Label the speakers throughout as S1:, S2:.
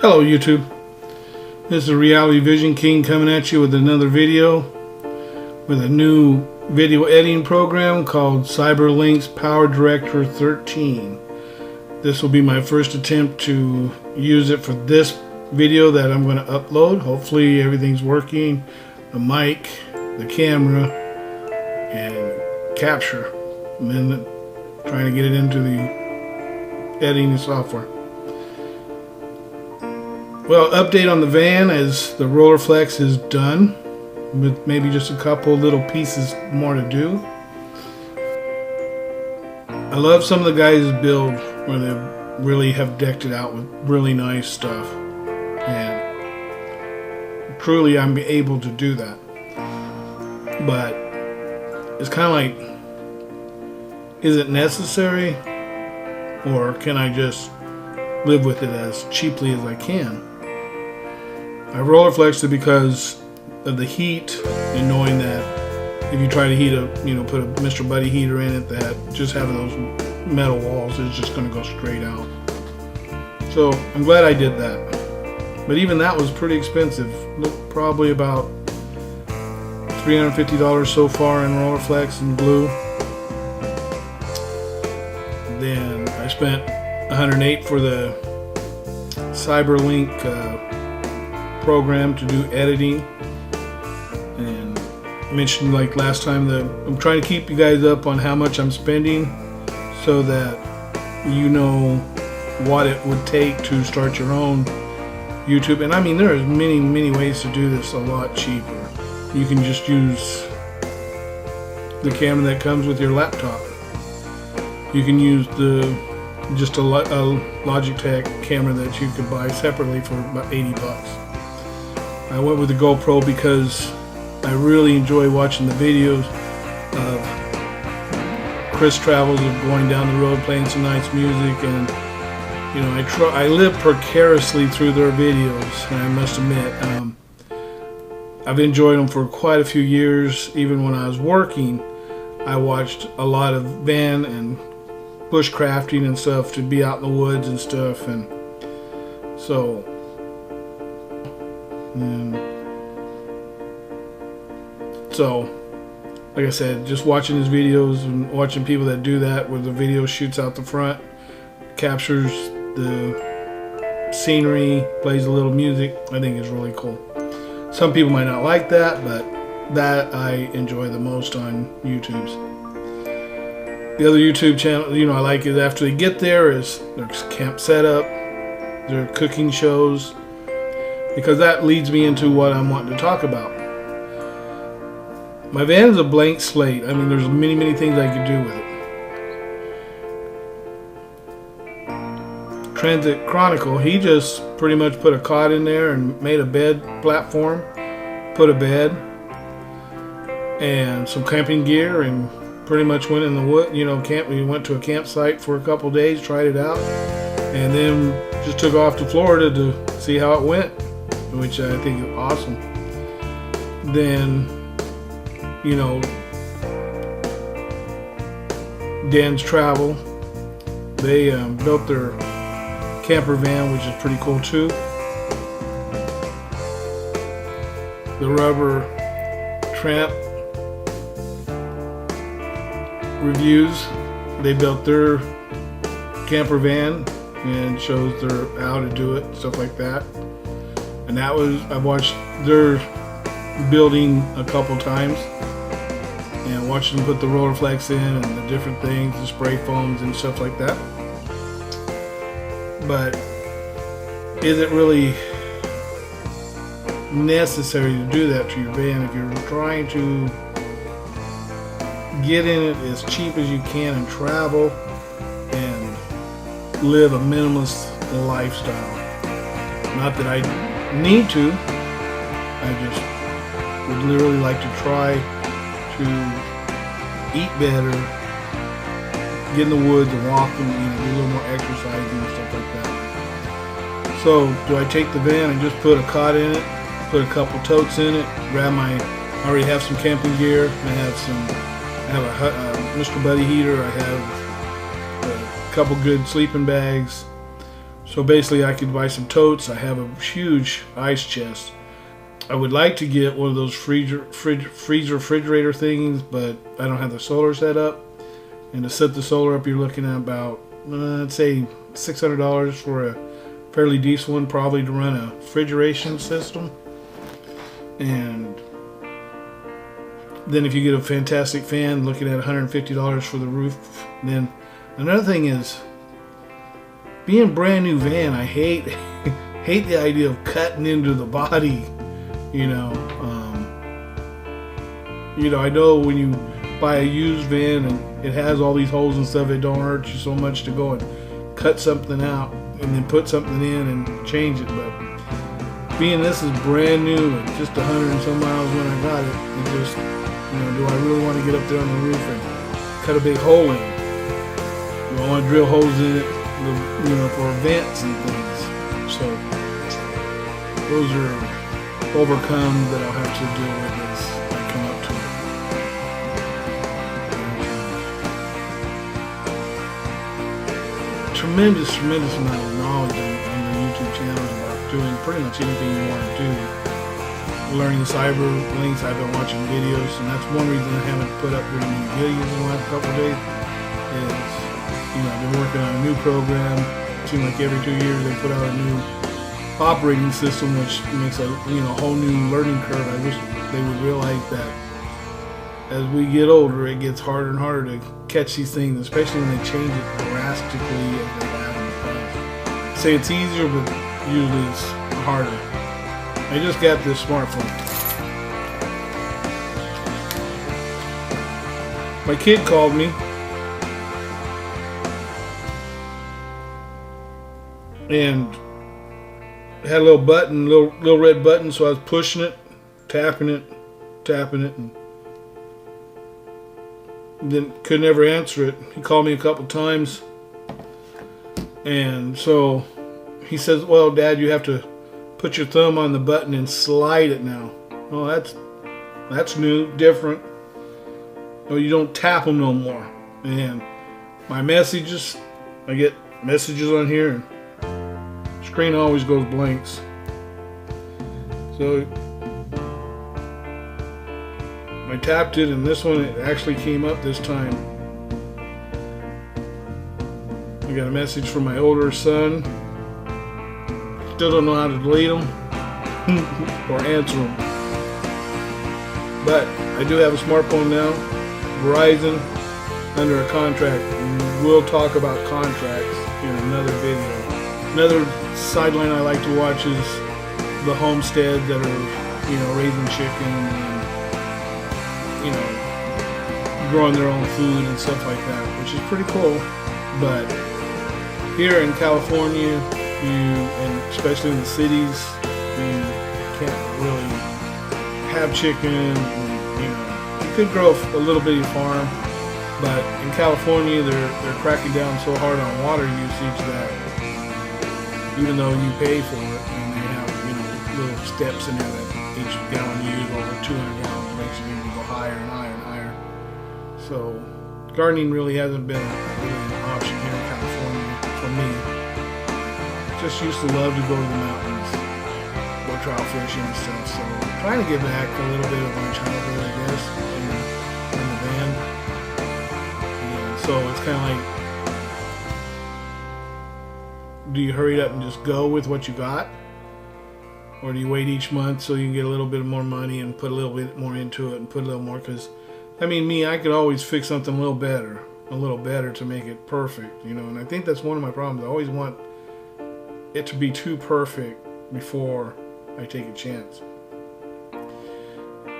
S1: Hello YouTube, this is Reality Vision King coming at you with another video with a new video editing program called CyberLynx PowerDirector 13. This will be my first attempt to use it for this video that I'm going to upload. Hopefully everything's working, the mic, the camera, and capture, and then trying to get it into the editing software. Well, update on the van is the Rolleiflex is done, with maybe just a couple little pieces more to do. I love some of the guys' build where they really have decked it out with really nice stuff, and truly I'm able to do that. But it's kind of like, is it necessary, or can I just live with it as cheaply as I can? I Rolleiflexed it because of the heat, and knowing that if you try to heat put a Mr. Buddy heater in it, that just having those metal walls is just going to go straight out. So I'm glad I did that. But even that was pretty expensive. Looked probably about $350 so far in Rolleiflex and glue. Then I spent $108 for the CyberLynx program to do editing, and I mentioned like last time that I'm trying to keep you guys up on how much I'm spending so that you know what it would take to start your own YouTube. And I mean, there are many ways to do this a lot cheaper. You can just use the camera that comes with your laptop. You can use just a Logitech camera that you could buy separately for about 80 bucks. I went with the GoPro because I really enjoy watching the videos of Chris Travels of going down the road playing some nice music, and I live precariously through their videos, and I must admit I've enjoyed them for quite a few years. Even when I was working, I watched a lot of van and bushcrafting and stuff, to be out in the woods and stuff, and so like I said, just watching his videos and watching people that do that, where the video shoots out the front, captures the scenery, plays a little music, I think is really cool. Some people might not like that, but that I enjoy the most on YouTube's. The other YouTube channel, I like it after they get there, is their camp setup, their cooking shows, because that leads me into what I'm wanting to talk about. My van is a blank slate. I mean, there's many things I could do with it. Transit Chronicle, he just pretty much put a cot in there and made a bed platform, put a bed and some camping gear, and pretty much went in the wood, we went to a campsite for a couple days, tried it out, and then just took off to Florida to see how it went, which I think is awesome. Then, Dan's Travel, they built their camper van, which is pretty cool too. The Rubber Tramp Reviews, they built their camper van and shows how to do it, stuff like that. And I watched their building a couple times, and watched them put the Rolleiflex in and the different things, the spray foams and stuff like that. But is it really necessary to do that to your van if you're trying to get in it as cheap as you can and travel and live a minimalist lifestyle? Not that I need to, I just would literally like to try to eat better, get in the woods and walk and do a little more exercising and stuff like that. So do I take the van and just put a cot in it, put a couple totes in it, I already have some camping gear, I have a Mr. Buddy heater, I have a couple good sleeping bags, So basically I could buy some totes. I have a huge ice chest. I would like to get one of those freezer refrigerator things, but I don't have the solar set up. And to set the solar up, you're looking at about, I'd say $600 for a fairly decent one, probably to run a refrigeration system. And then if you get a fantastic fan, looking at $150 for the roof. And then another thing is, being brand new van, I hate the idea of cutting into the body. I know when you buy a used van and it has all these holes and stuff, it don't hurt you so much to go and cut something out and then put something in and change it. But being this is brand new and just 100 and some miles when I got it, it just, do I really want to get up there on the roof and cut a big hole in it? Do I want to drill holes in it, for vents and things? So those are overcome that I'll have to deal with as I come up to it. Tremendous amount of knowledge on the YouTube channel about doing pretty much anything you want to do. Learning the cyber links, I've been watching videos, and that's one reason I haven't put up very many videos in the last couple of days. I've been working on a new program. It seems like every 2 years they put out a new operating system, which makes a whole new learning curve. I wish they would realize that as we get older, it gets harder and harder to catch these things, especially when they change it drastically as they have in the past. Say it's easier, but usually it's harder. I just got this smartphone. My kid called me. And had a little button, little red button, so I was pushing it, tapping it, and then could never answer it. He called me a couple times, and so he says, "Well, Dad, you have to put your thumb on the button and slide it now." Oh, that's new, different. No, you don't tap them no more. And my messages, I get messages on here, and screen always goes blanks. So I tapped it, and this one, it actually came up this time. I got a message from my older son. Still don't know how to delete them or answer them. But I do have a smartphone now, Verizon, under a contract. We'll talk about contracts in another video. Another sideline I like to watch is the homestead that are, raising chicken and, growing their own food and stuff like that, which is pretty cool. But here in California, and especially in the cities, you can't really have chicken. And, you could grow a little bitty farm, but in California, they're cracking down so hard on water usage that even though you pay for it, and they have little steps in there that each gallon you use over 200 gallons makes you even go higher and higher and higher. So gardening really hasn't been an option here in California for me. Just used to love to go to the mountains, go trout fishing and stuff. So trying to get back a little bit of my childhood, I guess, in the van. And so it's kind of like, do you hurry up and just go with what you got? Or do you wait each month so you can get a little bit more money and put a little bit more into it and put a little more? Because, I could always fix something a little better to make it perfect, and I think that's one of my problems. I always want it to be too perfect before I take a chance.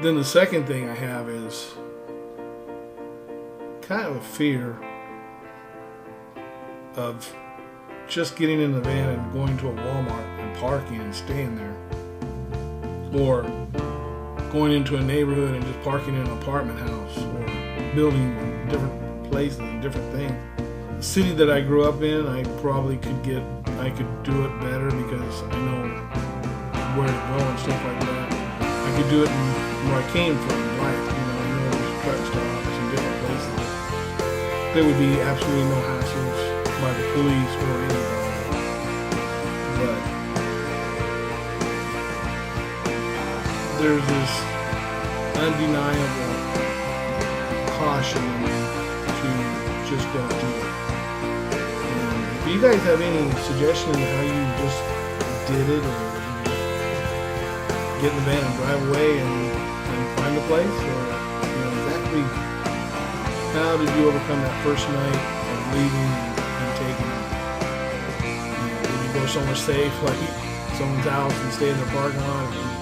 S1: Then the second thing I have is kind of a fear of just getting in the van and going to a Walmart and parking and staying there, or going into a neighborhood and just parking in an apartment house or building in different places and different things. The city that I grew up in, I probably could do it better because I know where to go and stuff like that. I could do it where I came from, I know there's truck stops and different places. There would be absolutely no hassles by the police or anybody. but there's this undeniable caution to just go do it. And if you guys have any suggestion of how you just did it, or get in the van and drive away and find a place, or exactly how did you overcome that first night of leaving and taking it? Did you go somewhere safe, like someone's house, and stay in their parking lot?